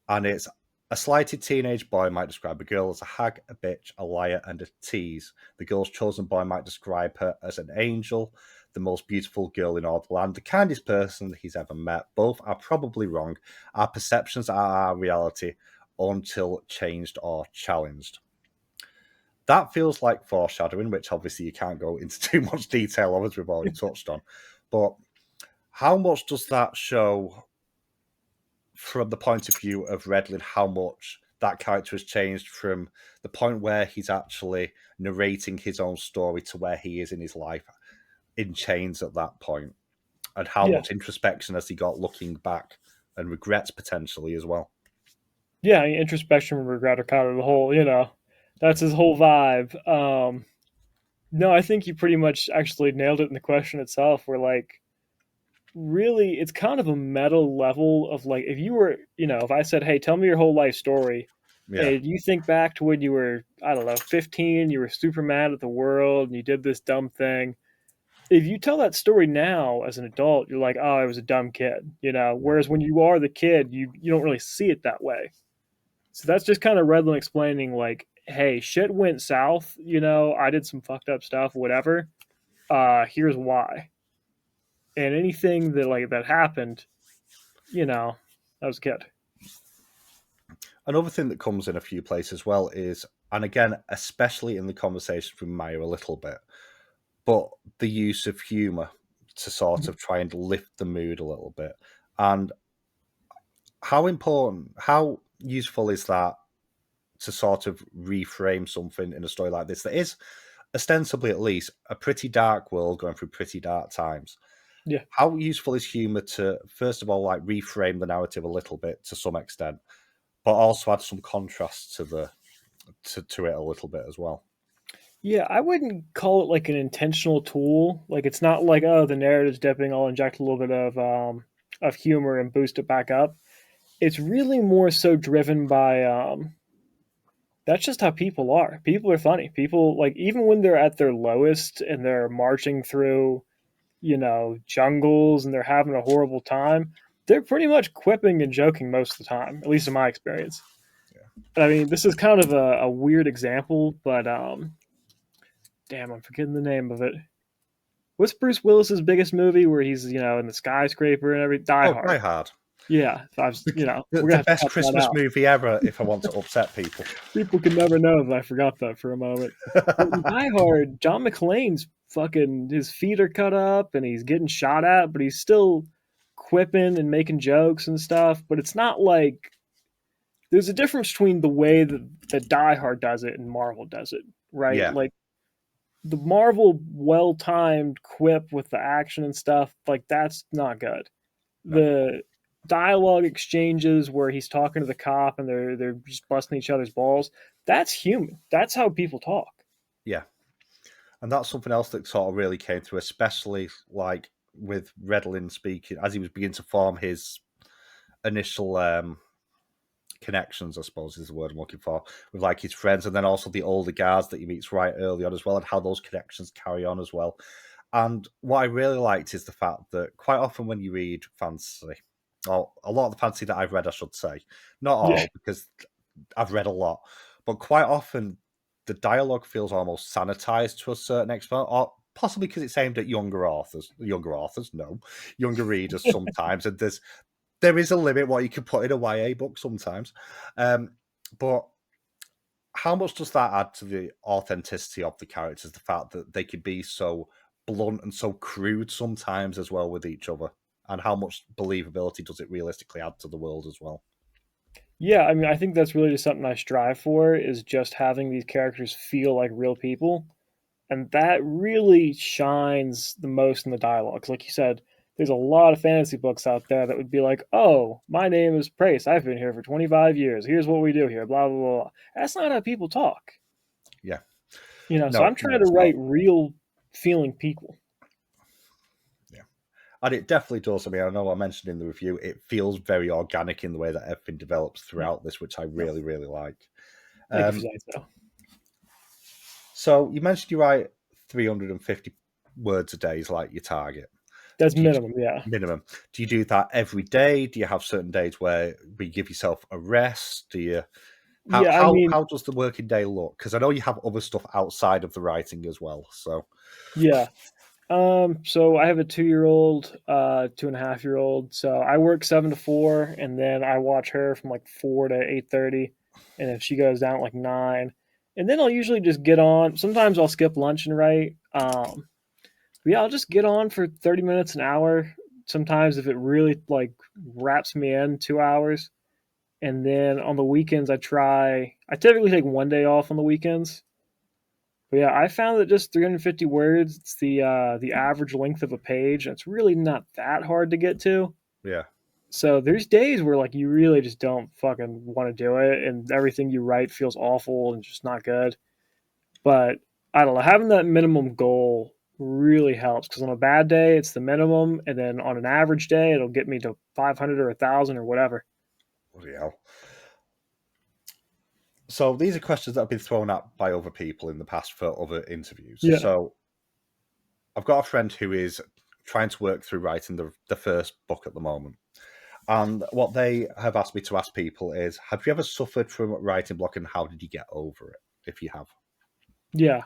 And it's a slighted teenage boy might describe a girl as a hag, a bitch, a liar, and a tease. The girl's chosen boy might describe her as an angel, the most beautiful girl in all the land, the kindest person he's ever met. Both are probably wrong. Our perceptions are our reality until changed or challenged. That feels like foreshadowing, which obviously you can't go into too much detail of, as we've already touched on. But how much does that show from the point of view of Redlin, how much that character has changed from the point where he's actually narrating his own story to where he is in his life in chains at that point, and how Yeah. much introspection has he got looking back and regrets potentially as well? Yeah, introspection and regret are kind of the whole, that's his whole vibe. No, I think you pretty much actually nailed it in the question itself. Where like, really, it's kind of a meta level of like, if you were, if I said, "Hey, tell me your whole life story," Yeah, and you think back to when you were, I don't know, 15, you were super mad at the world, and you did this dumb thing. If you tell that story now as an adult, you're like, "Oh, I was a dumb kid," yeah, Whereas when you are the kid, you don't really see it that way. So that's just kind of Redland explaining, like, hey, shit went south. I did some fucked up stuff, whatever. Here's why. And anything that happened, that was a kid. Another thing that comes in a few places as well is, and again, especially in the conversation with Maya a little bit, but the use of humor to sort of try and lift the mood a little bit. And how useful is that to sort of reframe something in a story like this that is ostensibly, at least, a pretty dark world going through pretty dark times? Yeah. How useful is humor to, first of all, like reframe the narrative a little bit to some extent, but also add some contrast to it a little bit as well? Yeah, I wouldn't call it like an intentional tool. Like it's not like, oh, the narrative's dipping, I'll inject a little bit of humor and boost it back up. It's really more so driven by that's just how people are. People are funny. People, like, even when they're at their lowest and they're marching through, jungles and they're having a horrible time, they're pretty much quipping and joking most of the time, at least in my experience. Yeah. And I mean, this is kind of a weird example, but damn, I'm forgetting the name of it. What's Bruce Willis's biggest movie where he's, in the skyscraper and everything? Die Oh, Hard. Die Hard. Yeah, so I was, we're gonna The have to best cut that Christmas out. movie ever if I want to upset people. People can never know that I forgot that for a moment. But in Die Hard, John McClane's fucking, his feet are cut up and he's getting shot at, but he's still quipping and making jokes and stuff. But it's not like, there's a difference between the way that Die Hard does it and Marvel does it, right? Yeah, Like the Marvel well timed quip with the action and stuff, like that's not good. no, The dialogue exchanges where he's talking to the cop and they're just busting each other's balls, that's human. That's how people talk. yeah. And that's something else that sort of really came through, especially like with Redlin speaking as he was beginning to form his initial connections, I suppose is the word I'm looking for, with like his friends, and then also the older guards that he meets right early on as well, and how those connections carry on as well. And what I really liked is the fact that quite often when you read fantasy, or a lot of the fantasy that I've read, I should say, not Yeah. all, because I've read a lot, but quite often the dialogue feels almost sanitized to a certain extent, or possibly because it's aimed at younger readers sometimes, and there is a limit what you can put in a YA book sometimes. But how much does that add to the authenticity of the characters? The fact that they can be so blunt and so crude sometimes as well with each other, and how much believability does it realistically add to the world as well? Yeah, I mean, I think that's really just something I strive for, is just having these characters feel like real people. And that really shines the most in the dialogue. 'Cause like you said, there's a lot of fantasy books out there that would be like, "Oh, my name is Prace. I've been here for 25 years. Here's what we do here. Blah blah blah." That's not how people talk. Yeah. So No, I'm no, trying to it's not. write real feeling people. Yeah. And it definitely does. I mean, I know I mentioned in the review, it feels very organic in the way that everything develops Yeah. throughout this, which I really, really like. Thank you for Um, saying so. so you mentioned you write 350 words a day is like your target. That's Do you, minimum, yeah. minimum. Do you do that every day? Do you have certain days where you give yourself a rest? Do you Yeah, I mean, how does the working day look? Because I know you have other stuff outside of the writing as well. So yeah. So I have a 2-year-old, 2.5-year-old. So I work 7 to 4, and then I watch her from like 4 to 8:30, and if she goes down at like 9, and then I'll usually just get on. Sometimes I'll skip lunch and write. But yeah, I'll just get on for 30 minutes, an hour. Sometimes if it really like wraps me in, 2 hours, and then on the weekends I try. I typically take one day off on the weekends. But yeah, I found that just 350 words, it's the average length of a page, and it's really not that hard to get to. yeah, So there's days where like you really just don't fucking want to do it, and everything you write feels awful and just not good. But I don't know, having that minimum goal really helps, because on a bad day it's the minimum, and then on an average day it'll get me to 500 or 1,000 or whatever. bloody hell. So these are questions that have been thrown out by other people in the past for other interviews. Yeah, So I've got a friend who is trying to work through writing the first book at the moment. And what they have asked me to ask people is, have you ever suffered from writing block and how did you get over it, if you have? yeah.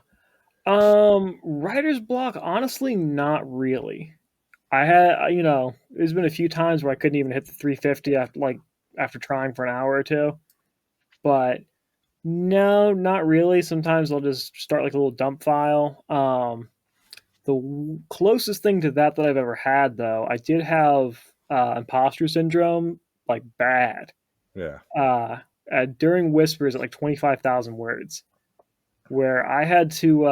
Writer's block, honestly, not really. I had, there's been a few times where I couldn't even hit the 350 after trying for an hour or two. But no, not really. Sometimes I'll just start like a little dump file. The closest thing to that I've ever had, though, I did have imposter syndrome, like bad. Yeah. Uh, During Whispers at like 25,000 words, where I had to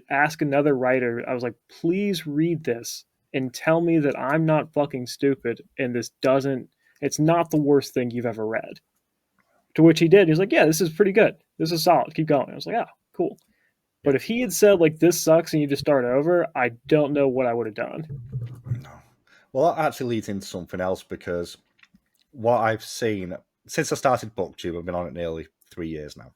ask another writer. I was like, please read this and tell me that I'm not fucking stupid and it's not the worst thing you've ever read. To which he did. He was like, yeah, this is pretty good. This is solid. Keep going. I was like, yeah, cool. Yeah. But if he had said like this sucks and you just start over, I don't know what I would have done. No. Well, that actually leads into something else, because what I've seen since I started BookTube, I've been on it nearly 3 years now.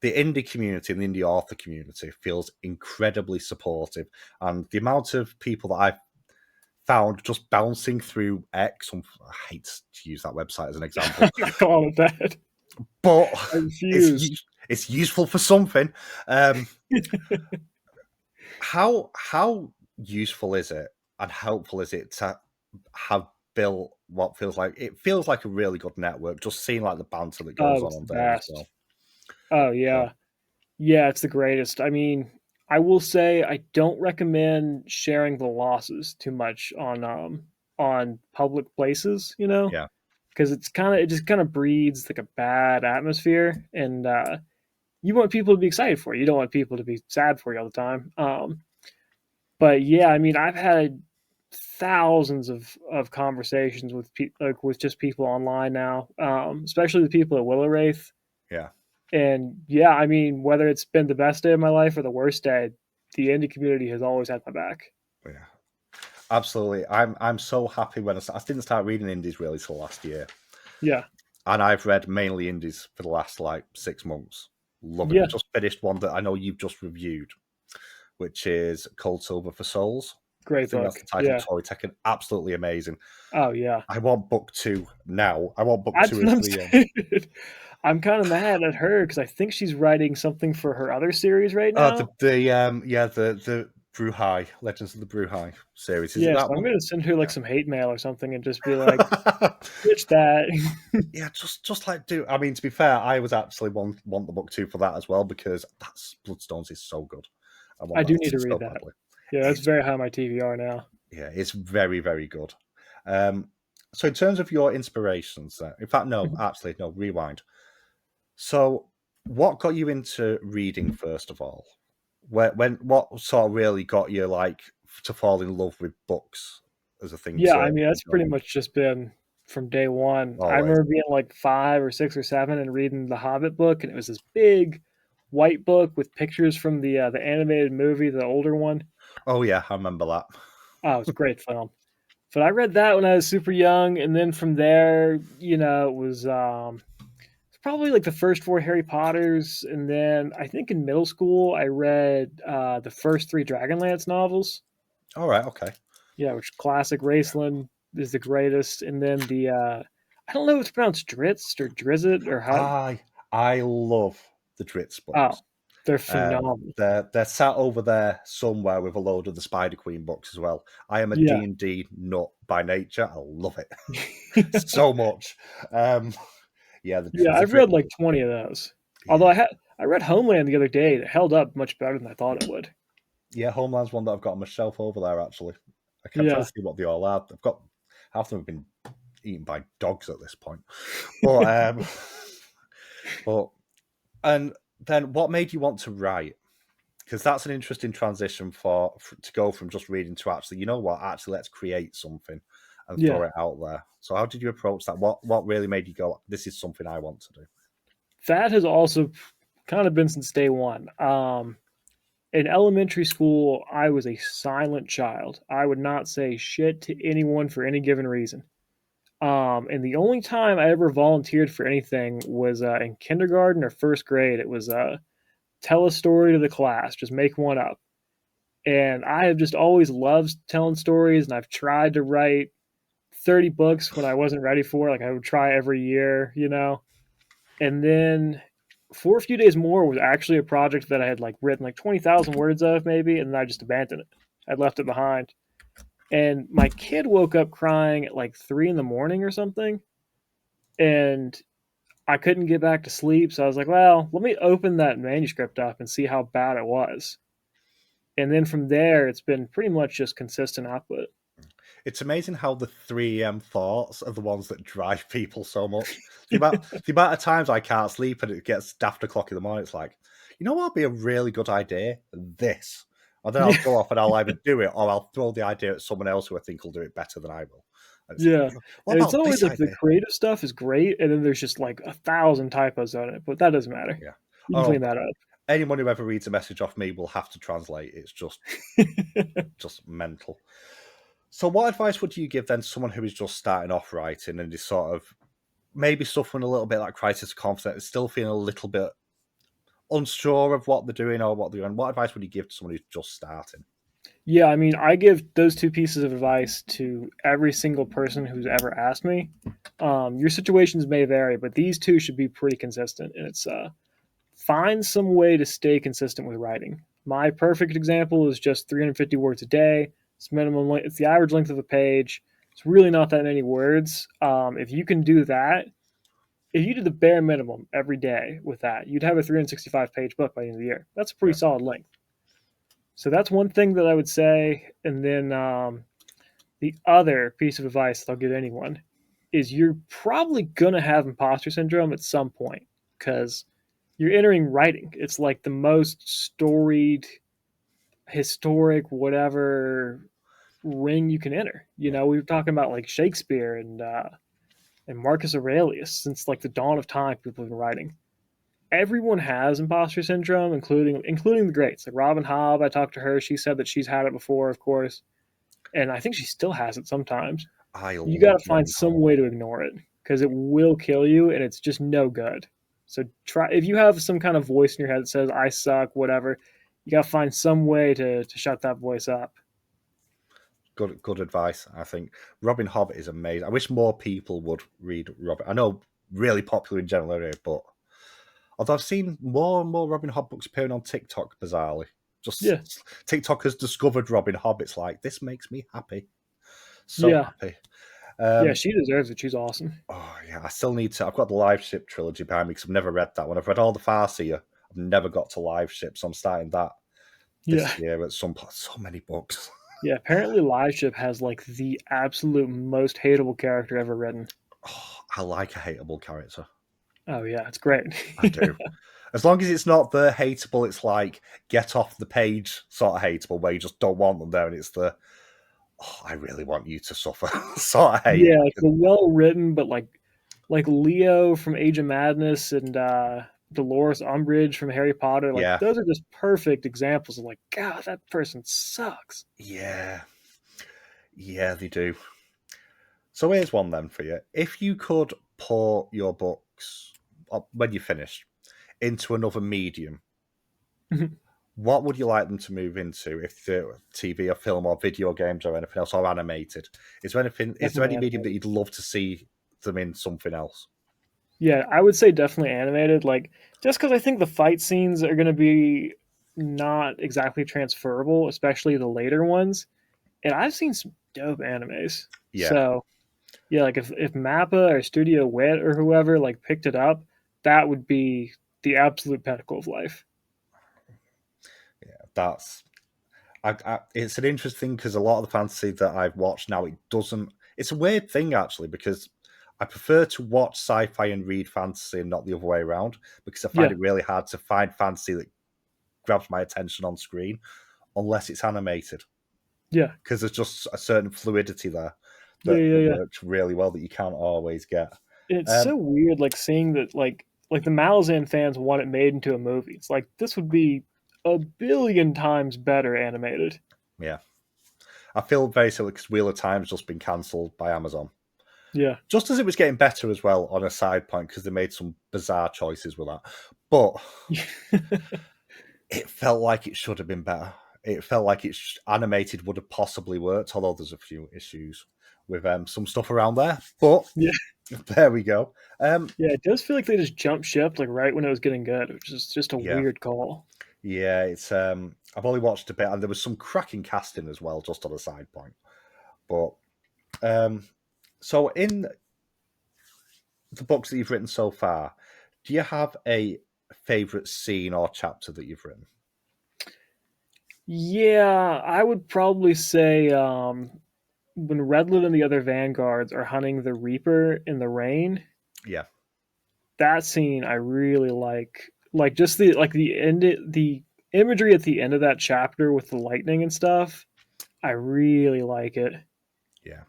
The indie community and the indie author community feels incredibly supportive, and the amount of people that I've found just bouncing through X, I hate to use that website as an example, I'm not calling it that. but I refuse. it's useful for something. How useful is it and helpful is it to have built what feels like a really good network, just seeing like the banter that goes Oh, on it's the there as best. well. Oh So yeah. Yeah, it's the greatest. I mean, I will say I don't recommend sharing the losses too much on public places, yeah, because it just kind of breeds like a bad atmosphere, and you want people to be excited for you. You don't want people to be sad for you all the time. But yeah, I mean, I've had thousands of conversations with just people online now, especially the people at Willow Wraith. yeah, And yeah, I mean, whether it's been the best day of my life or the worst day, the indie community has always had my back. yeah. Absolutely. I'm so happy when I didn't start reading indies really till last year. Yeah. And I've read mainly indies for the last like 6 months. Loving Yeah. it. Just finished one that I know you've just reviewed, which is Cold Silver for Souls. I Great think that's book. the title, Yeah. Toy Tekken. Absolutely amazing. Oh yeah. I want book two now. I want book That's two what as I'm the saying. I'm kind of mad at her because I think she's writing something for her other series right Oh, now. the Bruhai Legends of the Bruhai series. Is it Yeah, that so I'm one? gonna send her like Yeah. some hate mail or something and just be like, ditch that. Yeah, just like do. I mean, to be fair, I was actually want the book too for that as well because that's Bloodstones is so good. I want I that do need to so read that. badly. Yeah, that's It's very high on my TVR now. yeah, it's very very good. Um, so in terms of your inspirations, in fact, no, Mhm. actually, no, rewind. So, what got you into reading first of all? What sort of really got you like to fall in love with books as a thing Yeah, to I mean, that's enjoy? pretty much just been from day one. I Always. remember being like 5 or 6 or 7 and reading the Hobbit book, and it was this big white book with pictures from the animated movie, the older one. Oh yeah, I remember that. Oh, it's a great film. But I read that when I was super young, and then from there, it was probably like the first 4 Harry Potters, and then I think in middle school I read the first 3 Dragonlance novels. All right, okay. Yeah, which classic Raceland is the greatest, and then the I don't know if it's pronounced Dritz or Drizzit or how. I love the Dritz Oh, books. they're phenomenal. They're sat over there somewhere with a load of the Spider Queen books as well. I am a Yeah, D&D nut by nature. I love it so much. Um, yeah, yeah. the I've Dritz. read like 20 of those. Although Yeah, I read Homeland the other day. That held up much better than I thought it would. yeah. Homeland's one that I've got on my shelf over there. Actually, I'm trying Yeah, to see what they all are. I've got half of them have been eaten by dogs at this point. But but and then what made you want to write? Because that's an interesting transition for to go from just reading to actually, you know what, actually let's create something and throw yeah. it out there. So how did you approach that? What really made you go, this is something I want to do? That has also kind of been since day one. In elementary school, I was a silent child. I would not say shit to anyone for any given reason. And the only time I ever volunteered for anything was in kindergarten or first grade. It was tell a story to the class, just make one up. And I have just always loved telling stories, and I've tried to write 30 books when I wasn't ready for it. Like I would try every year. And then for a few days more was actually a project that I had like written like 20,000 words of maybe, and then I just abandoned it. I'd left it behind. And my kid woke up crying at like 3 in the morning or something. And I couldn't get back to sleep. So I was like, well, let me open that manuscript up and see how bad it was. And then from there, it's been pretty much just consistent output. It's amazing how the 3 thoughts are the ones that drive people so much. The amount of times I can't sleep and it gets after o'clock in the morning, it's like, you know what would be a really good idea? This. And then I'll Yeah. go off and I'll either do it or I'll throw the idea at someone else who I think will do it better than I will. And it's like, Yeah. what And it's about always this like the idea? creative stuff is great. And then there's just like 1,000 typos on it, but that doesn't matter. Yeah. You can Oh, clean that up. anyone who ever reads a message off me will have to translate. It's just mental. So, what advice would you give then to someone who is just starting off writing and is sort of maybe suffering a little bit like crisis of confidence, is still feeling a little bit unsure of what they're doing or what they're doing? What advice would you give to someone who's just starting? Yeah, I mean, I give those 2 pieces of advice to every single person who's ever asked me. Your situations may vary, but these 2 should be pretty consistent. And it's find some way to stay consistent with writing. My perfect example is just 350 words a day. It's minimum. It's the average length of a page. It's really not that many words. If you can do that, if you did the bare minimum every day with that, you'd have a 365-page book by the end of the year. That's a pretty Yeah. solid length. So that's one thing that I would say. And then the other piece of advice that I'll give anyone is you're probably going to have imposter syndrome at some point because you're entering writing. It's like the most storied, historic, whatever ring you can enter. Yeah. We were talking about like Shakespeare and Marcus Aurelius since like the dawn of time. People have been writing. Everyone has imposter syndrome, including the greats like Robin Hobb. I talked to her. She said that she's had it before, of course, and I think she still has it sometimes. I You got love to find Robin some Hobb. way to ignore it because it will kill you and it's just no good. So try if you have some kind of voice in your head that says I suck, whatever, you got to find some way to shut that voice up. Good advice, I think. Robin Hobb is amazing. I wish more people would read Robin. I know really popular in general area. But although I've seen more and more Robin Hobb books appearing on TikTok, bizarrely. Yeah. Just TikTok has discovered Robin Hobb. It's like, this makes me happy. So Yeah. happy. Yeah, she deserves it. She's awesome. Oh yeah, I still need to. I've got the Live Ship trilogy behind me because I've never read that one. I've read all the Farseer. I've never got to Live Ship, so I'm starting that Yeah. this year at some point. So many books. Yeah, apparently Live Ship has like the absolute most hateable character ever written. Oh, I like a hateable character. Oh yeah, it's great. I do. As long as it's not the hateable, it's like get off the page sort of hateable where you just don't want them there, and it's the I really want you to suffer sort of hate. Yeah, it's a well written, but like Leo from Age of Madness and Dolores Umbridge from Harry Potter, like Yeah, those are just perfect examples of like, God, that person sucks. yeah, yeah, they do. So here's one then for you. If you could pour your books, when you're finished, into another medium, what would you like them to move into? If the TV or film or video games or anything else or animated, is there anything? Is there Definitely any medium that animated. you'd love to see them in something else? Yeah, I would say definitely animated. Like just because I think the fight scenes are going to be not exactly transferable, especially the later ones. And I've seen some dope animes. Yeah, So yeah, like if Mappa or Studio Wit or whoever like picked it up, that would be the absolute pinnacle of life. yeah, that's. It's an interesting because a lot of the fantasy that I've watched now, it doesn't. It's a weird thing actually because I prefer to watch sci-fi and read fantasy and not the other way around because I find Yeah, it really hard to find fantasy that grabs my attention on screen unless it's animated yeah, because there's just a certain fluidity there yeah, that yeah, yeah. works really well that you can't always get. And it's Um, so weird, like seeing that, like the Malazan fans want it made into a movie. It's like this would be a billion times better animated. yeah, I feel very similar because Wheel of Time's just been cancelled by Amazon. Yeah, Just as it was getting better as well on a side point because they made some bizarre choices with that. But it felt like it should have been better. It felt like animated would have possibly worked, although there's a few issues with some stuff around there. But yeah, there we go. yeah. It does feel like they just jumped ship like right when it was getting good, which is just a Yeah, weird call. yeah. It's I've only watched a bit, and there was some cracking casting as well, just on a side point. But so in the books that you've written so far, do you have a favorite scene or chapter that you've written? Yeah, I would probably say when Redwood and the other vanguards are hunting the Reaper in the rain, Yeah, that scene I really like. Like just the imagery at the end of that chapter with the lightning and stuff. I really like it. yeah.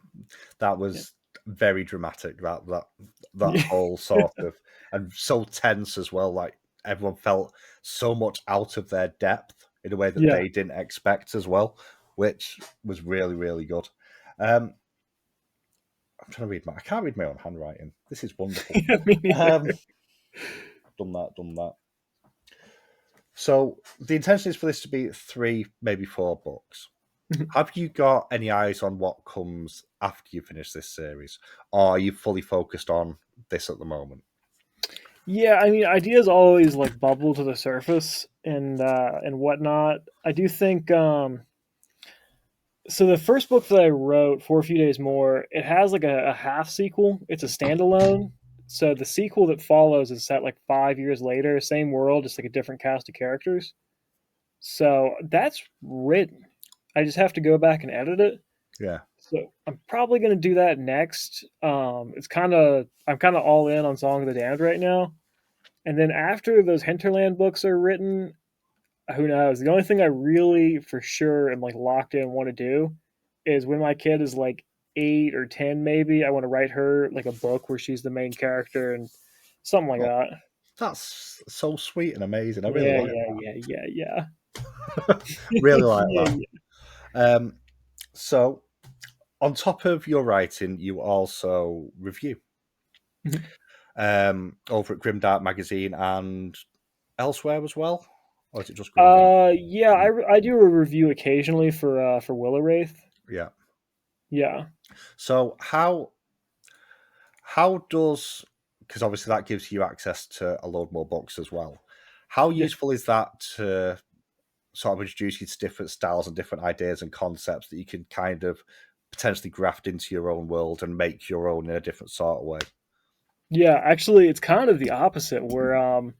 That Yeah. was very dramatic. That Yeah. whole sort of and so tense as well. Like everyone felt so much out of their depth in a way that Yeah. they didn't expect as well, which was really really good. Um, I'm trying to read I can't read my own handwriting. This is wonderful. Yeah, me neither. Done that. Done that. So the intention is for this to be 3, maybe 4 books. Have you got any eyes on what comes after you finish this series, or are you fully focused on this at the moment? Yeah, I mean, ideas always like bubble to the surface and whatnot. I do think so. The first book that I wrote for a few days more, it has like a half sequel. It's a standalone. So the sequel that follows is set like 5 years later, same world, just like a different cast of characters. So that's written. I just have to go back and edit it. Yeah, So I'm probably gonna do that next. It's kind of I'm kind of all in on Song of the Damned right now. And then after those Hinterland books are written, who knows? The only thing I really for sure am like locked in want to do is when my kid is like 8 or 10, maybe I want to write her like a book where she's the main character and something like oh, that. that's so sweet and amazing. I really Yeah, like yeah, yeah, yeah, yeah. that. Really like Yeah, that. Um, so on top of your writing, you also review yeah. over at Grimdark magazine and elsewhere as well, or is it just Grimdark? Yeah, I do a review occasionally for Willow Wraith. Yeah. Yeah. So how does because obviously that gives you access to a load more books as well. How Yeah. useful is that to sort of introduce you to different styles and different ideas and concepts that you can kind of potentially graft into your own world and make your own in a different sort of way? Yeah, actually, it's kind of the opposite. Where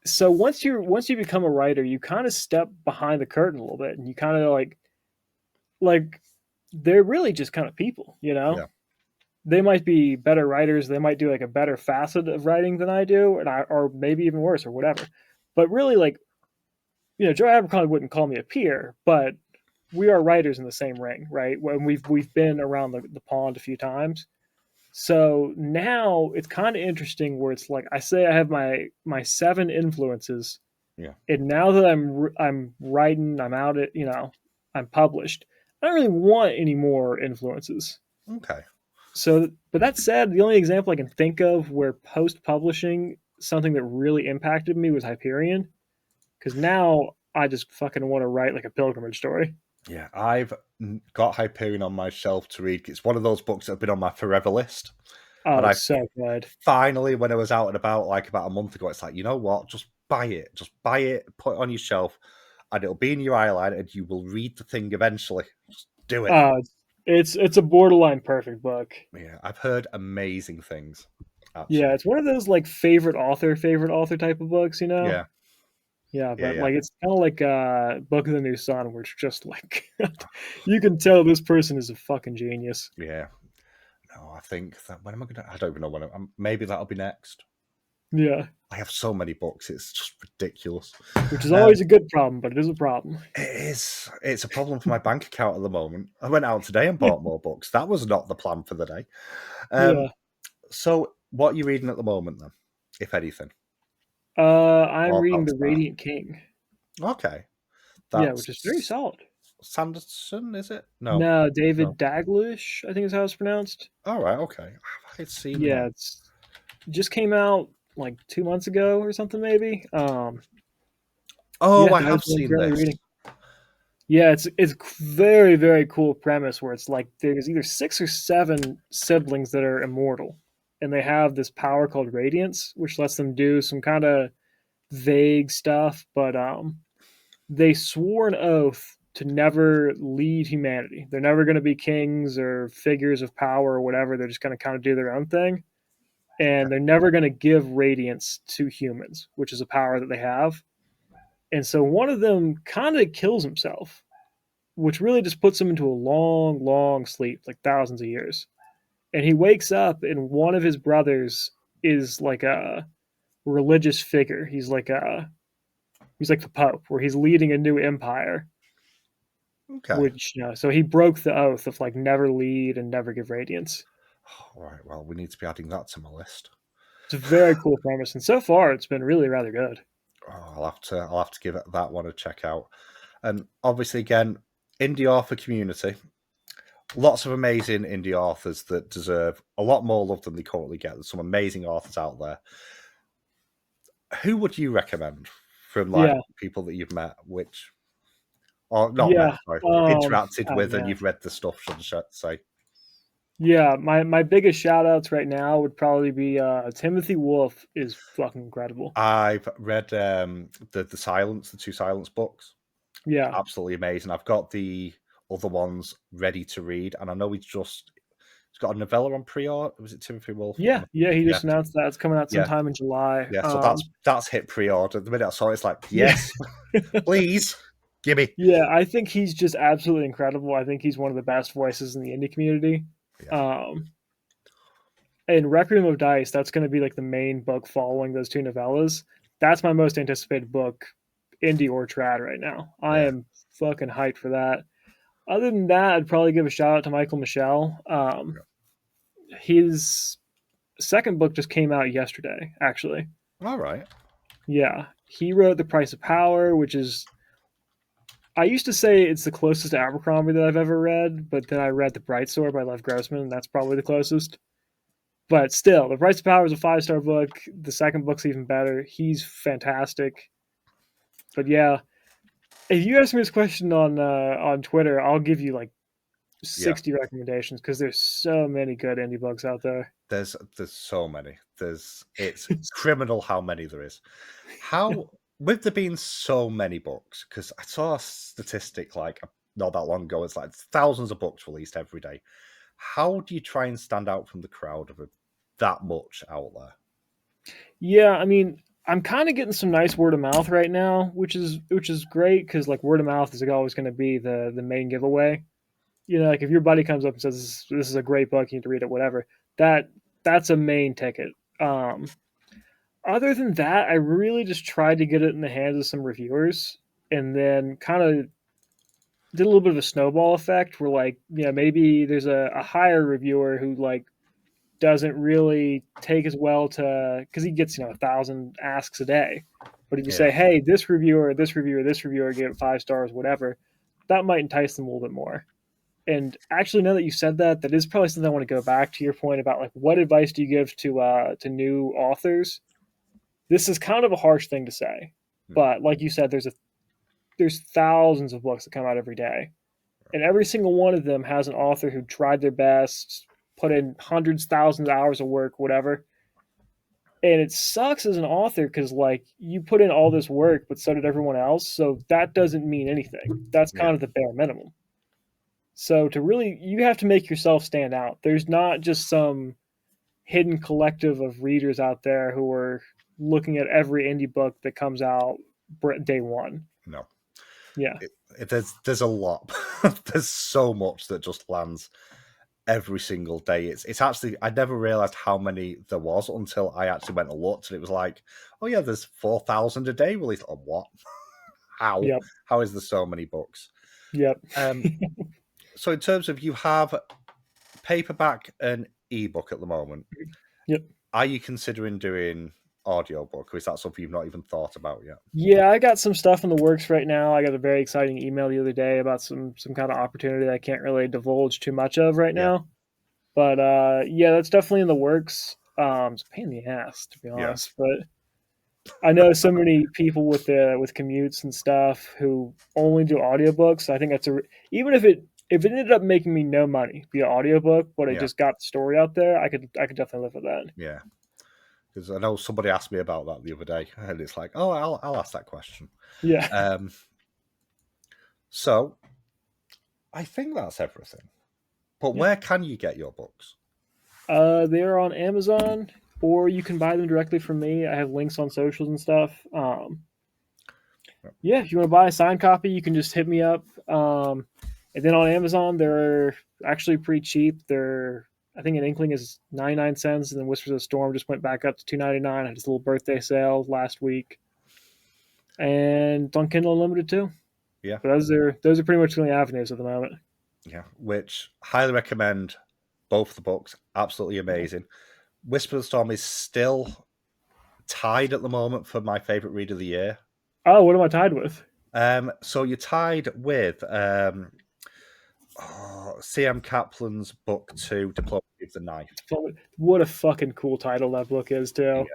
so once you become a writer, you kind of step behind the curtain a little bit, and you kind of like they're really just kind of people, you know. Yeah. They might be better writers. They might do like a better facet of writing than I do, or maybe even worse, or whatever. But really, like, Joe Abercrombie wouldn't call me a peer, but we are writers in the same ring, right? When we've been around the pond a few times. So now it's kind of interesting where it's like I say I have my 7 influences, Yeah. and now that I'm writing, I'm out at I'm published. I don't really want any more influences. Okay. So, but that said, the only example I can think of where post publishing something that really impacted me was Hyperion, because now I just fucking want to write like a pilgrimage story. Yeah, I've got Hyperion on my shelf to read. It's one of those books that have been on my forever list. Oh, And I it's so good. finally, when I was out and about, like about a month ago, it's like, you know what? Just buy it. Just buy it, put it on your shelf, and it'll be in your eyeline, and you will read the thing eventually. Just do it. It's a borderline perfect book. Yeah, I've heard amazing things. Yeah, Actually. it's one of those like favorite author type of books, you know? Yeah, Yeah, yeah, but yeah. like it's kind of like Book of the New Sun, where it's just like you can tell this person is a fucking genius. Yeah. No, I think that when am I gonna? I don't even know when. Maybe that'll be next. Yeah, I have so many books; it's just ridiculous. which is Um, always a good problem, but it is a problem. it is. It's a problem for my bank account at the moment. I went out today and bought more books. That was not the plan for the day. Yeah. So, what are you reading at the moment, then, if anything, I'm or reading about to The start? Radiant King. Okay, Yeah, which is very that's solid. Sanderson, is it? No, No, no. David Daglish, I think is how it's pronounced. All right, okay. Have I seen Yeah, him? it just came out like 2 months ago or something, maybe. Oh, Yeah, I that is have what I'm seen currently this. reading. Yeah, it's very very cool premise where it's like there's either 6 or 7 siblings that are immortal, and they have this power called radiance, which lets them do some kind of vague stuff. But they swore an oath to never lead humanity. They're never going to be kings or figures of power or whatever. They're just going to kind of do their own thing, and they're never going to give radiance to humans, which is a power that they have. And so one of them kind of kills himself, which really just puts him into a long, long sleep, like thousands of years. And he wakes up, and one of his brothers is like a religious figure. He's like the Pope, where he's leading a new empire. Okay. Which so he broke the oath of like never lead and never give radiance. All right. Well, we need to be adding that to my list. It's a very cool premise, and so far it's been really rather good. Oh, I'll have to give it that one a check out. And obviously, again, indie author community. Lots of amazing indie authors that deserve a lot more love than they currently get. There's some amazing authors out there. Who would you recommend from like Yeah, people that you've met, which or not met, yeah. sorry, interacted Oh with, and man, you've read the stuff, should I say? yeah. My biggest shout outs right now would probably be Timothy Wolf is fucking incredible. I've read the 2 Silence books. Yeah, Absolutely amazing. I've got the other ones ready to read, and I know he's got a novella on pre-order. Was it Timothy Wolf? yeah. He Yeah, just announced that it's coming out yeah, sometime in July. yeah. So that's hit pre-order. The minute I saw it, it's like, Yeah, yes, please, gimme. yeah. I think he's just absolutely incredible. I think he's one of the best voices in the indie community. Yeah, Um, and Requiem of Dice, that's going to be like the main book following those 2 novellas. That's my most anticipated book, indie or trad, right now. I yeah. am fucking hyped for that. Other than that, I'd probably give a shout out to Michael Michelle. His second book just came out yesterday, actually. All right. Yeah, he wrote The Price of Power, which is I used to say it's the closest to Abercrombie that I've ever read, but then I read The Bright Sword by Lev Grossman, and that's probably the closest. But still, The Price of Power is a 5-star book. The second book's even better. He's fantastic. But yeah, if you ask me this question on Twitter, I'll give you like Yeah. 60 recommendations because there's so many good indie books out there. There's so many. It's criminal how many there is. How with there being so many books, because I saw a statistic like not that long ago, it's like thousands of books released every day. How do you try and stand out from the crowd of that much out there? Yeah, I mean, I'm kind of getting some nice word of mouth right now, which is great because like word of mouth is like always going to be the main giveaway. You know, like if your buddy comes up and says this is a great book, you need to read it, whatever. That that's a main ticket. Other than that, I really just tried to get it in the hands of some reviewers, and then kind of did a little bit of a snowball effect where like maybe there's a higher reviewer who like doesn't really take as well to because he gets 1,000 asks a day. But if you say, Yeah, hey, this reviewer, this reviewer, this reviewer gave it 5 stars, whatever, that might entice them a little bit more. And actually, now that you said that, that is probably something I want to go back to your point about like what advice do you give to new authors? This is kind of a harsh thing to say, mm, but like you said, there's thousands of books that come out every day, and every single one of them has an author who tried their best, put in hundreds, thousands of hours of work, whatever. And it sucks as an author because like you put in all this work, but so did everyone else. So that doesn't mean anything. That's yeah, kind of the bare minimum. So to really, you have to make yourself stand out. There's not just some hidden collective of readers out there who are looking at every indie book that comes out day one. no. Yeah. There's a lot. There's so much that just lands every single day. It's actually I never realized how many there was until I actually went and looked, and it was like, oh yeah, there's 4,000 a day released. Oh, what? How? Yep. How is there so many books? Yep. So in terms of you have paperback and ebook at the moment, Yep. are you considering doing audiobook, or is that something you've not even thought about yet? Yeah, I got some stuff in the works right now. I got a very exciting email the other day about some kind of opportunity that I can't really divulge too much of right Yeah, now. But yeah, that's definitely in the works. It's a pain in the ass to be yeah, honest, but I know so many people with commutes and stuff who only do audiobooks. I think that's even if it ended up making me no money via audiobook, but it yeah, just got the story out there, I could definitely live with that. yeah. Because I know somebody asked me about that the other day, and it's like, oh, I'll ask that question. Yeah. Um, so I think that's everything. But Yeah. where can you get your books? They're on Amazon, or you can buy them directly from me. I have links on socials and stuff. Yeah, if you want to buy a signed copy, you can just hit me up. And then on Amazon, they're actually pretty cheap. I think an Inkling is 99 cents, and then Whispers of the Storm just went back up to 2.99. I had this little birthday sale last week, and it's on Kindle Unlimited too. Yeah, But those are pretty much the only avenues at the moment. yeah. Which highly recommend both the books. Absolutely amazing. Whisper of the Storm is still tied at the moment for my favorite read of the year. Oh, what am I tied with? So you're tied with C.M. Kaplan's book 2, Diplomacy of the Knife. What a fucking cool title that book is too.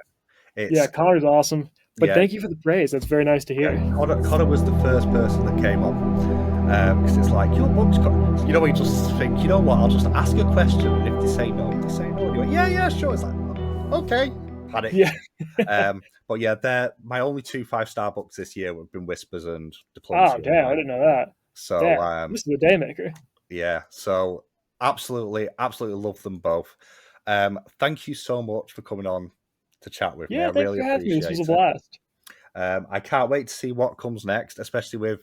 Yeah, Yeah, it's Connor's awesome. But yeah, thank you for the praise. That's very nice to yeah. hear. Connor was the first person that came on because it's like your book's got. You know, you just think, you know what? I'll just ask a question, and if they say no, they say no. And you go, yeah, sure. It's like, okay, panic. Yeah. But yeah, they're my only 2 5-star books this year have been Whispers and Oh, Diplomacy of the damn, I Knife. didn't know that. So Damn, this is a day maker. yeah, so absolutely love them both. Thank you so much for coming on to chat with me. I Yeah, thanks really for having me. This was a appreciate it. blast. I can't wait to see what comes next, especially with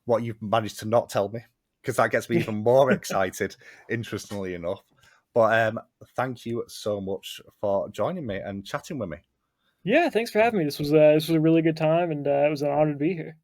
what you've managed to not tell me, because that gets me even more excited, interestingly enough. But thank you so much for joining me and chatting with me. Yeah, thanks for having me. This was a really good time, and it was an honor to be here.